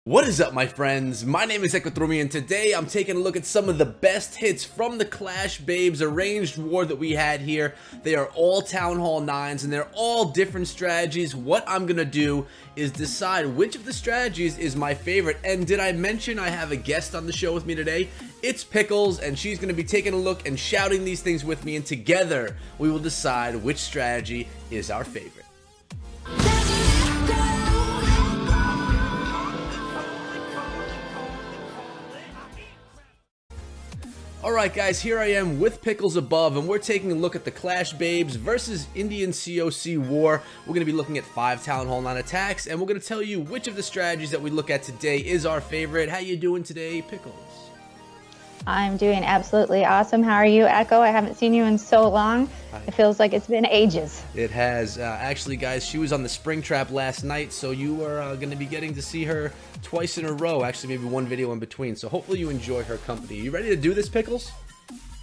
What is up, my friends? My name is Ekotrumi, and today I'm taking a look at some of the best hits from the Clash Babes arranged war that we had here. They are all Town Hall 9s, and they're all different strategies. What I'm gonna do is decide which of the strategies is my favorite. And did I mention I have a guest on the show with me today? It's Pickles, and she's gonna be taking a look and shouting these things with me, and together we will decide which strategy is our favorite. Alright guys, here I am with Pickles above, and we're taking a look at the Clash Babes versus Indian COC War. We're going to be looking at 5 Town Hall 9 attacks, and we're going to tell you which of the strategies that we look at today is our favorite. How you doing today, Pickles? I'm doing absolutely awesome. How are you, Echo? I haven't seen you in so long. It feels like it's been ages. It has. Actually, guys, she was on the Spring Trap last night, so you are going to be getting to see her twice in a row. Actually, maybe one video in between. So hopefully you enjoy her company. You ready to do this, Pickles?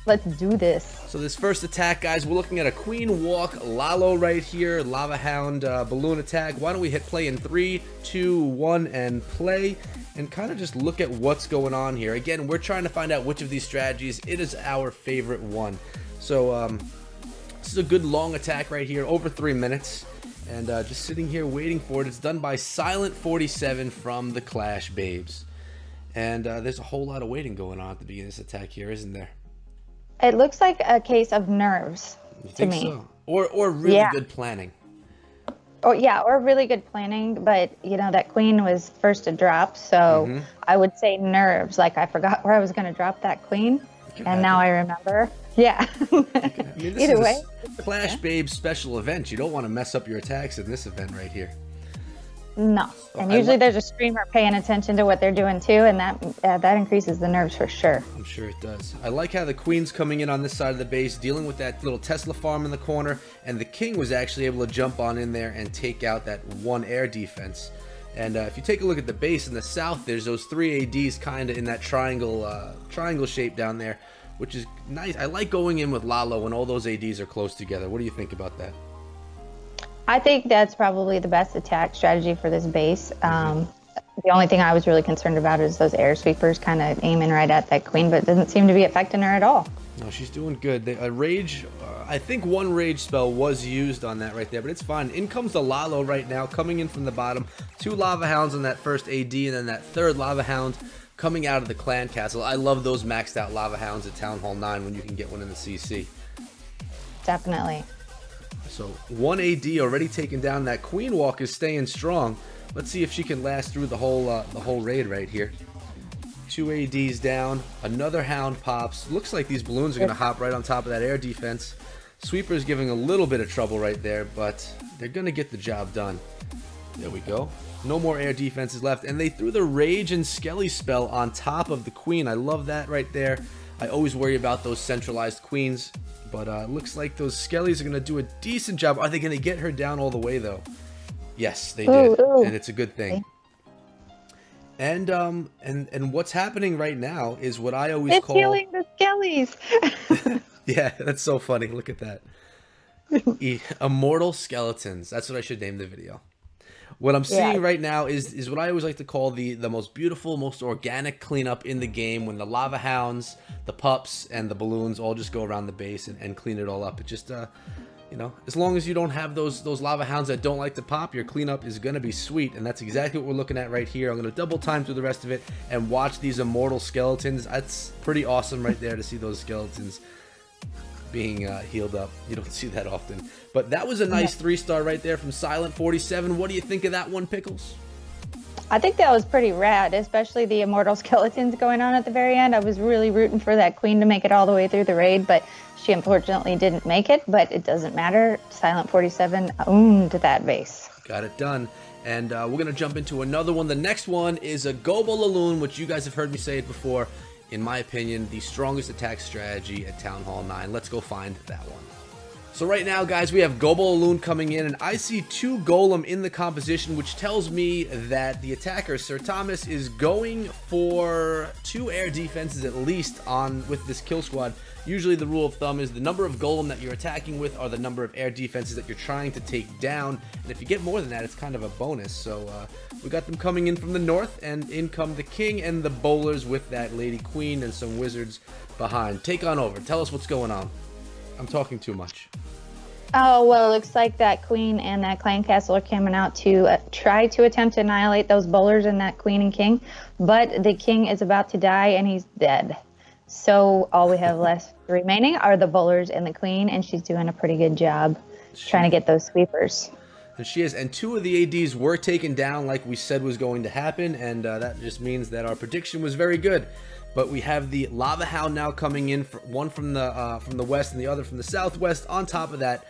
Let's do this. So this first attack, guys, we're looking at a Queen Walk Lalo right here. Lava Hound balloon attack. Why don't we hit play in 3, 2, 1, and play. And kind of just look at what's going on here. Again, we're trying to find out which of these strategies it is our favorite one. So this is a good long attack right here, over 3 minutes. And just sitting here waiting for it. It's done by Silent47 from the Clash Babes. And there's a whole lot of waiting going on at the beginning of this attack here, isn't there? It looks like a case of nerves to me. So? Or really good planning. Oh yeah, or really good planning, but you know that queen was first to drop, so I would say nerves. Like I forgot where I was going to drop that queen, and now I remember. Yeah. I mean, Either way, Clash Babes special event. You don't want to mess up your attacks in this event right here. No, and usually there's a streamer paying attention to what they're doing too, and that increases the nerves for sure. I'm sure it does. I like how the queen's coming in on this side of the base, dealing with that little Tesla farm in the corner, and the king was actually able to jump on in there and take out that one air defense. And if you take a look at the base in the south, there's those 3 ADs kind of in that triangle shape down there, which is nice. I like going in with Lalo when all those ADs are close together. What do you think about that? I think that's probably the best attack strategy for this base. The only thing I was really concerned about is those air sweepers kind of aiming right at that queen, but it doesn't seem to be affecting her at all. No, she's doing good. A rage, I think one rage spell was used on that right there, but it's fine. In comes the Lalo right now, coming in from the bottom. 2 Lava Hounds on that first AD, and then that 3rd Lava Hound coming out of the clan castle. I love those maxed out Lava Hounds at Town Hall 9 when you can get one in the CC. Definitely. So 1 AD already taken down. That Queen Walk is staying strong. Let's see if she can last through the whole raid right here. 2 ADs down. Another Hound pops. Looks like these balloons are going to hop right on top of that air defense. Sweeper's giving a little bit of trouble right there, but they're going to get the job done. There we go. No more air defenses left. And they threw the Rage and Skelly spell on top of the Queen. I love that right there. I always worry about those centralized queens. But it looks like those Skellies are going to do a decent job. Are they going to get her down all the way, though? Yes, they did. And it's a good thing. And what's happening right now is what I always call... It's healing the Skellies. Yeah, that's so funny. Look at that. Immortal Skeletons. That's what I should name the video. What I'm seeing right now is what I always like to call the most beautiful, most organic cleanup in the game, when the Lava Hounds, the pups, and the balloons all just go around the base and clean it all up. It just, you know, as long as you don't have those Lava Hounds that don't like to pop, your cleanup is going to be sweet, and that's exactly what we're looking at right here. I'm going to double time through the rest of it and watch these Immortal Skeletons. That's pretty awesome right there to see those skeletons being healed up. You don't see that often. But that was a nice 3-star right there from Silent47. What do you think of that one, Pickles? I think that was pretty rad, especially the Immortal Skeletons going on at the very end. I was really rooting for that queen to make it all the way through the raid, but she unfortunately didn't make it. But it doesn't matter. Silent47 owned that base. Got it done. And we're going to jump into another one. The next one is a Gobo Laloon, which you guys have heard me say it before. In my opinion, the strongest attack strategy at Town Hall 9. Let's go find that one. So right now, guys, we have Goboloon coming in, and I see 2 Golem in the composition, which tells me that the attacker, Sir Thomas, is going for 2 air defenses at least with this kill squad. Usually the rule of thumb is the number of Golem that you're attacking with are the number of air defenses that you're trying to take down, and if you get more than that, it's kind of a bonus. So we got them coming in from the north, and in come the king and the bowlers with that lady queen and some wizards behind. Take on over. Tell us what's going on. I'm talking too much. Oh, well, it looks like that queen and that clan castle are coming out to try to attempt to annihilate those bowlers and that queen and king. But the king is about to die, and he's dead. So all we have left remaining are the bowlers and the queen, and she's doing a pretty good job trying to get those sweepers. And she is, and 2 of the ADs were taken down like we said was going to happen, and that just means that our prediction was very good. But we have the Lava Hound now coming in, one from the west and the other from the southwest. On top of that,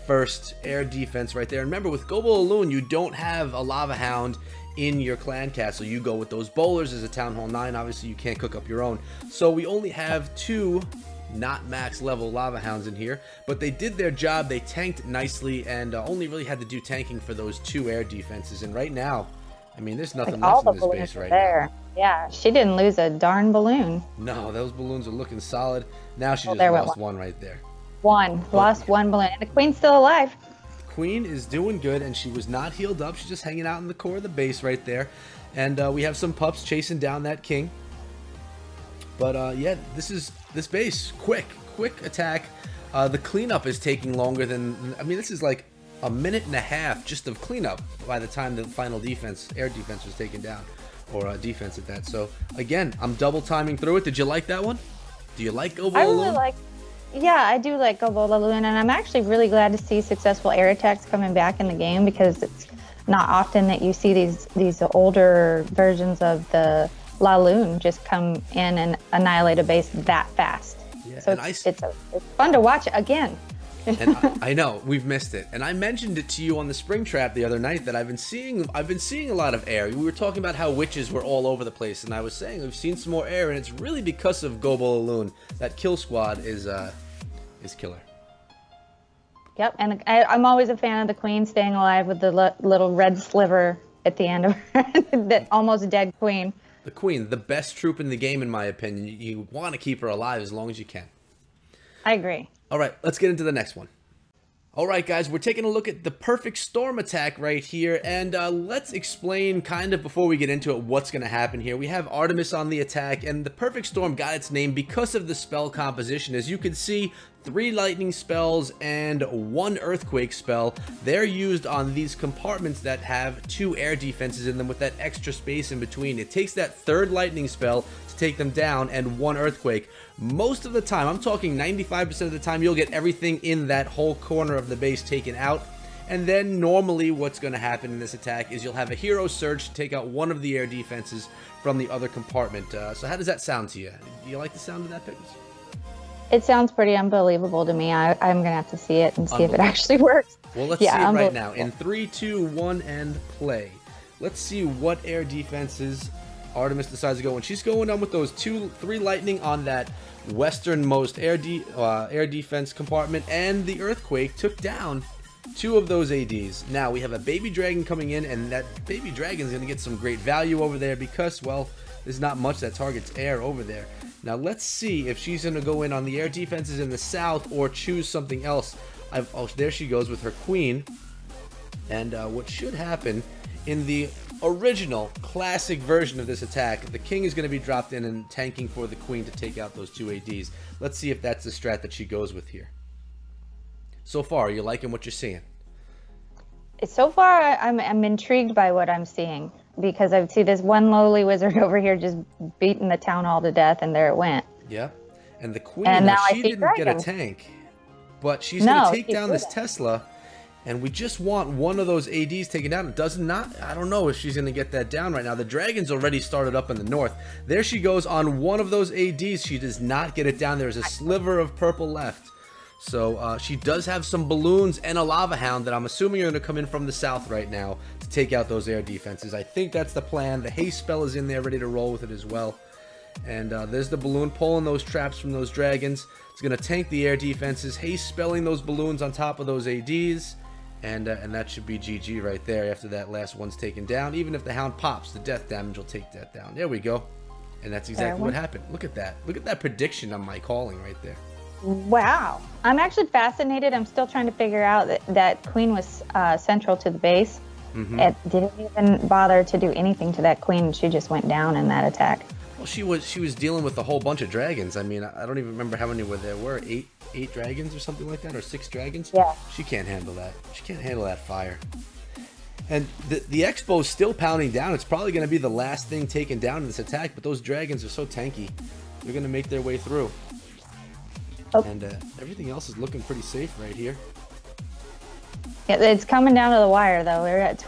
first air defense right there. And remember, with Goboloon, you don't have a Lava Hound in your clan castle. You go with those bowlers as a Town Hall 9. Obviously, you can't cook up your own. So we only have 2 not max level Lava Hounds in here, but they did their job. They tanked nicely and only really had to do tanking for those 2 air defenses. And right now, I mean, there's nothing left in this base right now. Yeah, she didn't lose a darn balloon. No, those balloons are looking solid. Now she just lost one right there. Lost one balloon, and the queen's still alive. The queen is doing good, and she was not healed up. She's just hanging out in the core of the base right there. And we have some pups chasing down that king. But yeah, this base, quick attack. The cleanup is taking longer than, I mean, this is like a minute and a half just of cleanup by the time the final defense, air defense, was taken down, or defense at that. So again, I'm double timing through it. Did you like that one? Do you like Goboloon? I really like. Yeah, I do like Goboloon, and I'm actually really glad to see successful air attacks coming back in the game, because it's not often that you see these older versions of the Laloon just come in and annihilate a base that fast. Yeah, so it's fun to watch again. And I know we've missed it, and I mentioned it to you on the spring trap the other night that I've been seeing a lot of air. We were talking about how witches were all over the place, and I was saying we've seen some more air, and it's really because of Goboloon. That kill squad is killer. Yep, and I'm always a fan of the queen staying alive with the little red sliver at the end of her, that almost dead queen. The queen, the best troop in the game, in my opinion. You want to keep her alive as long as you can. I agree. All right, let's get into the next one. All right, guys, we're taking a look at the perfect storm attack right here, and let's explain kind of before we get into it what's going to happen here. We have Artemis on the attack, and the perfect storm got its name because of the spell composition. As you can see, 3 lightning spells and 1 earthquake spell. They're used on these compartments that have 2 air defenses in them with that extra space in between. It takes that 3rd lightning spell to take them down and 1 earthquake. Most of the time, I'm talking 95% of the time, you'll get everything in that whole corner of the base taken out. And then normally what's going to happen in this attack is you'll have a hero surge to take out 1 of the air defenses from the other compartment. So how does that sound to you? Do you like the sound of that, Pickles? It sounds pretty unbelievable to me. I'm going to have to see it and see if it actually works. Well, let's see it right now. In 3, 2, 1, and play. Let's see what air defenses Artemis decides to go. And she's going on with those 3 lightning on that westernmost air defense compartment, and the earthquake took down 2 of those ADs. Now we have a baby dragon coming in, and that baby dragon is going to get some great value over there because, well, there's not much that targets air over there. Now let's see if she's going to go in on the air defenses in the south or choose something else. Oh, there she goes with her queen. And what should happen in the original classic version of this attack, the king is going to be dropped in and tanking for the queen to take out those 2 ADs. Let's see if that's the strat that she goes with here. So far, are you liking what you're seeing? So far, I'm intrigued by what I'm seeing, because I see this one lowly wizard over here just beating the town hall to death, and there it went. Yeah, and the queen, and now she didn't get a tank, but she's going to take down this Tesla, and we just want 1 of those ADs taken down. It does not, I don't know if she's going to get that down right now. The dragon's already started up in the north. There she goes on 1 of those ADs. She does not get it down. There's a sliver of purple left. So she does have some balloons and a lava hound that I'm assuming are going to come in from the south right now to take out those air defenses. I think that's the plan. The haste spell is in there ready to roll with it as well. And there's the balloon pulling those traps from those dragons. It's going to tank the air defenses. Haste spelling those balloons on top of those ADs. And that should be GG right there after that last one's taken down. Even if the Hound pops, the death damage will take that down. There we go. And that's exactly what happened. Look at that. Look at that prediction on my calling right there. Wow. I'm actually fascinated. I'm still trying to figure out that queen was central to the base. It didn't even bother to do anything to that queen. She just went down in that attack. Well, she was dealing with a whole bunch of dragons. I mean, I don't even remember how many there were. Eight dragons or something like that, or 6 dragons. Yeah. She can't handle that. She can't handle that fire. And the Expo's still pounding down. It's probably going to be the last thing taken down in this attack. But those dragons are so tanky. They're going to make their way through. Oh. And everything else is looking pretty safe right here. Yeah, it's coming down to the wire, though. We're at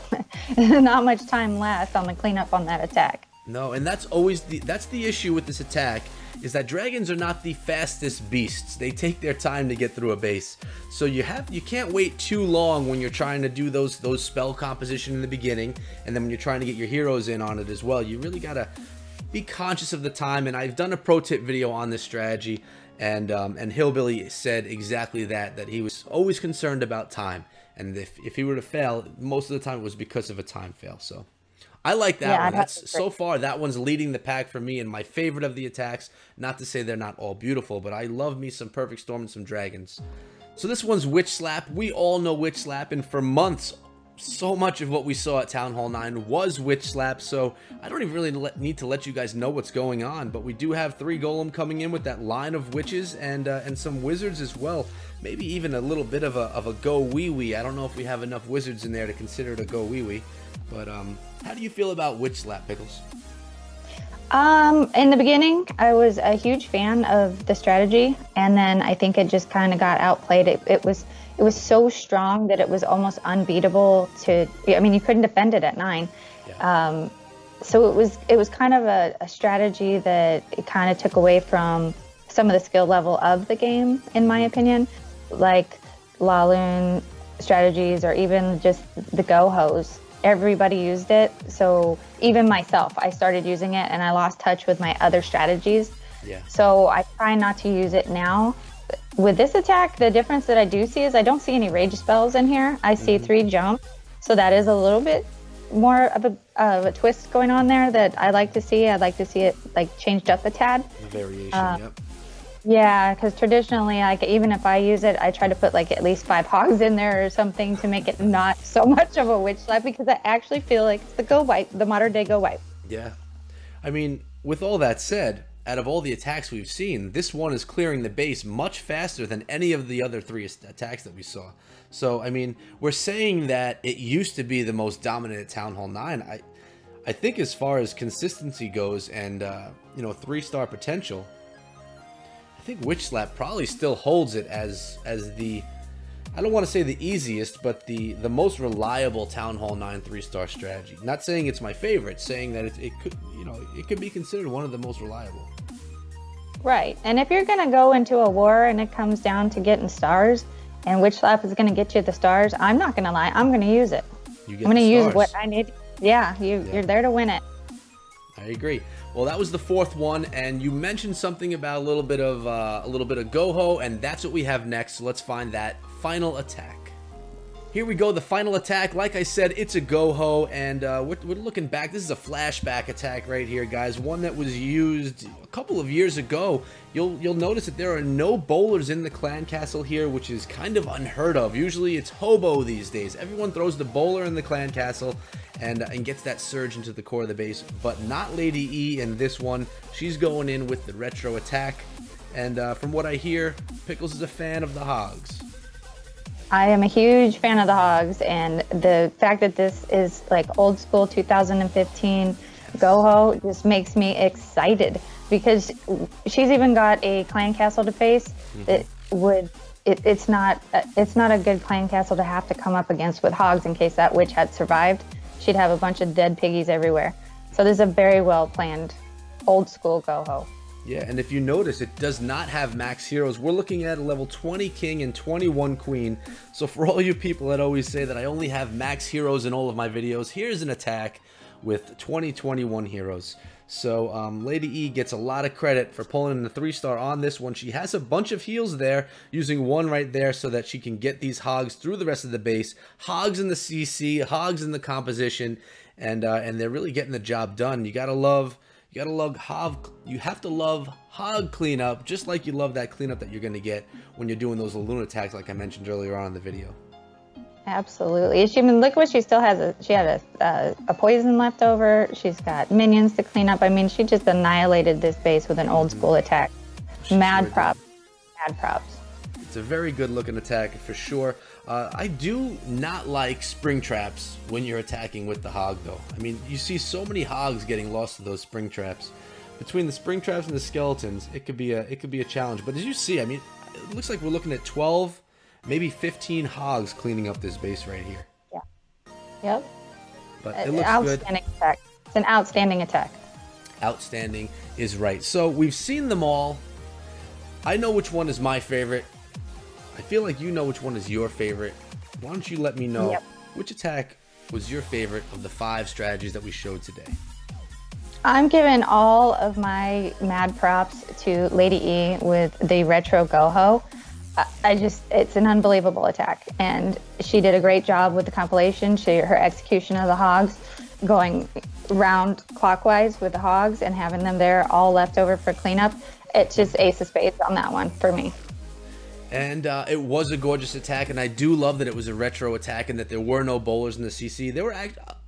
not much time left on the cleanup on that attack. No, and that's always the issue with this attack, is that dragons are not the fastest beasts. They take their time to get through a base. So you can't wait too long when you're trying to do those spell composition in the beginning, and then when you're trying to get your heroes in on it as well. You really gotta be conscious of the time, and I've done a pro tip video on this strategy, and Hillbilly said exactly that he was always concerned about time, and if he were to fail, most of the time it was because of a time fail. So I like that one. That's so far, that one's leading the pack for me and my favorite of the attacks. Not to say they're not all beautiful, but I love me some Perfect Storm and some dragons. So this one's Witch Slap. We all know Witch Slap, and for months, so much of what we saw at Town Hall 9 was Witch Slap, so I don't even really need to let you guys know what's going on, but we do have 3 Golem coming in with that line of witches and some wizards as well. Maybe even a little bit of a go wee wee. I don't know if we have enough wizards in there to consider it a go wee wee, but how do you feel about Witch Slap, Pickles? In the beginning, I was a huge fan of the strategy, and then I think it just kind of got outplayed. It was so strong that it was almost unbeatable I mean, you couldn't defend it at 9. Yeah. So it was kind of a strategy that it kind of took away from some of the skill level of the game, in my opinion, like Laloon strategies or even just the go-hos. Everybody used it, so even myself, I started using it and I lost touch with my other strategies. Yeah. So I try not to use it now. With this attack, the difference that I do see is I don't see any rage spells in here. I see 3 jump, so that is a little bit more of a twist going on there that I like to see. I'd like to see it like changed up a tad. A variation, yep. Yeah, because traditionally, like even if I use it, I try to put like at least 5 hogs in there or something to make it not so much of a witch slap, because I actually feel like it's the go wipe, the modern day go wipe. Yeah, I mean, with all that said, out of all the attacks we've seen, this one is clearing the base much faster than any of the other 3 attacks that we saw. So, I mean, we're saying that it used to be the most dominant at Town Hall 9. I think as far as consistency goes and, you know, 3-star potential, I think Witch Slap probably still holds it as the, I don't want to say the easiest, but the most reliable Town Hall 9 3-star strategy. Not saying it's my favorite, saying that it could, you know, it could be considered one of the most reliable. Right, and if you're going to go into a war and it comes down to getting stars, and Witch Slap is going to get you the stars, I'm not going to lie, I'm going to use it. I'm going to use what I need. Yeah, you're there to win it. I agree. Well, that was the 4th one, and you mentioned something about a little bit of Goho, and that's what we have next. So let's find that final attack. Here we go, the final attack. Like I said, it's a Goho, and we're looking back. This is a flashback attack right here, guys. One that was used a couple of years ago. You'll notice that there are no bowlers in the clan castle here, which is kind of unheard of. Usually it's hobo these days. Everyone throws the bowler in the clan castle and gets that surge into the core of the base, but not Lady E in this one. She's going in with the retro attack, and from what I hear, Pickles is a fan of the hogs. I am a huge fan of the hogs, and the fact that this is like old school 2015 Goho just makes me excited, because she's even got a clan castle to face that it's not a good clan castle to have to come up against with hogs in case that witch had survived. She'd have a bunch of dead piggies everywhere. So this is a very well planned old school Goho. Yeah, and if you notice, it does not have max heroes. We're looking at a level 20 king and 21 queen. So for all you people that always say that I only have max heroes in all of my videos, here's an attack with 2021 heroes. So Lady E gets a lot of credit for pulling in the 3-star on this one. She has a bunch of heals there, using one right there so that she can get these hogs through the rest of the base. Hogs in the CC, hogs in the composition, and they're really getting the job done. You have to love hog cleanup, just like you love that cleanup that you're going to get when you're doing those Laloon attacks, like I mentioned earlier on in the video. Absolutely. I mean, look what she still has. She had a poison left over. She's got minions to clean up. I mean, she just annihilated this base with an old school attack. Mad props. Mad props. It's a very good looking attack for sure. I do not like spring traps when you're attacking with the hog, though. I mean, you see so many hogs getting lost to those spring traps. Between the spring traps and the skeletons, it could be a challenge. But as you see, I mean, it looks like we're looking at 12, maybe 15 hogs cleaning up this base right here. Yeah. Yep. But it looks good. Attack. It's an outstanding attack. Outstanding is right. So we've seen them all. I know which one is my favorite. I feel like you know which one is your favorite. Why don't you let me know which attack was your favorite of the 5 strategies that we showed today? I'm giving all of my mad props to Lady E with the retro Goho. It's an unbelievable attack, and she did a great job with the compilation. Her execution of the hogs, going round clockwise with the hogs and having them there all left over for cleanup. It's just ace of spades on that one for me. And it was a gorgeous attack, and I do love that it was a retro attack and that there were no bowlers in the CC. They were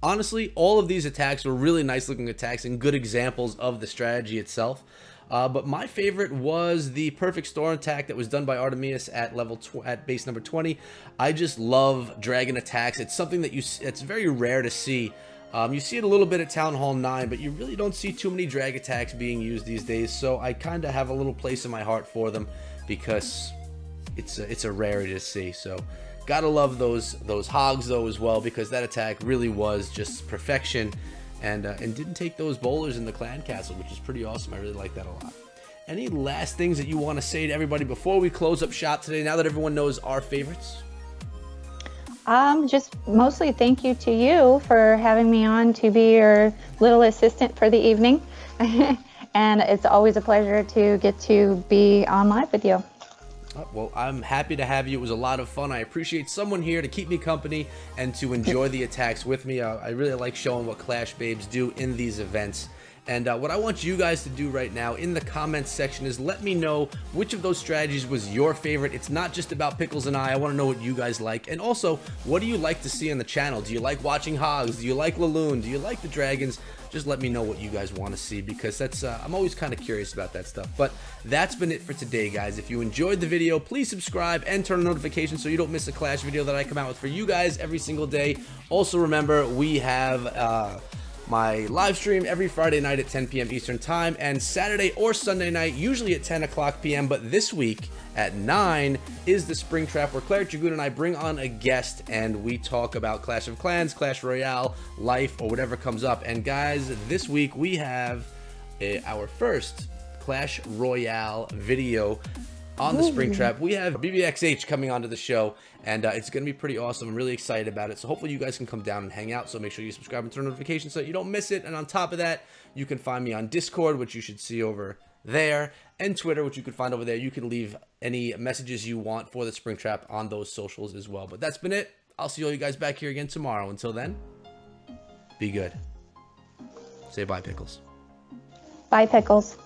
honestly, all of these attacks were really nice looking attacks and good examples of the strategy itself. But my favorite was the perfect storm attack that was done by Artemius at base number 20. I just love dragon attacks. It's something that it's very rare to see. You see it a little bit at Town Hall 9, but you really don't see too many drag attacks being used these days. So I kind of have a little place in my heart for them because it's a rarity to see. So gotta love those hogs though as well, because that attack really was just perfection. And didn't take those bowlers in the clan castle, which is pretty awesome. I really like that a lot. Any last things that you want to say to everybody before we close up shop today, now that everyone knows our favorites? Just mostly thank you to you for having me on to be your little assistant for the evening. And it's always a pleasure to get to be on live with you. Well, I'm happy to have you. It was a lot of fun. I appreciate someone here to keep me company and to enjoy the attacks with me. I really like showing what Clash Babes do in these events. And what I want you guys to do right now in the comments section is let me know which of those strategies was your favorite. It's not just about Pickles and I want to know what you guys like. And also, what do you like to see on the channel? Do you like watching hogs? Do you like Laloon? Do you like the dragons? Just let me know what you guys want to see, because that's I'm always kind of curious about that stuff. But that's been it for today, guys. If you enjoyed the video, please subscribe and turn on notifications so you don't miss a Clash video that I come out with for you guys every single day. Also, remember, we have my live stream every Friday night at 10 p.m. Eastern Time, and Saturday or Sunday night, usually at 10 o'clock p.m., but this week at 9 is the Spring Trap, where Claire Dragoon and I bring on a guest and we talk about Clash of Clans, Clash Royale, life, or whatever comes up. And guys, this week we have our first Clash Royale video on the Spring Trap. We have BBXH coming onto the show, and it's going to be pretty awesome. I'm really excited about it. So hopefully you guys can come down and hang out. So make sure you subscribe and turn notifications so you don't miss it. And on top of that, you can find me on Discord, which you should see over there, and Twitter, which you can find over there. You can leave any messages you want for the Spring Trap on those socials as well. But that's been it. I'll see all you guys back here again tomorrow. Until then, be good. Say bye, Pickles. Bye, Pickles.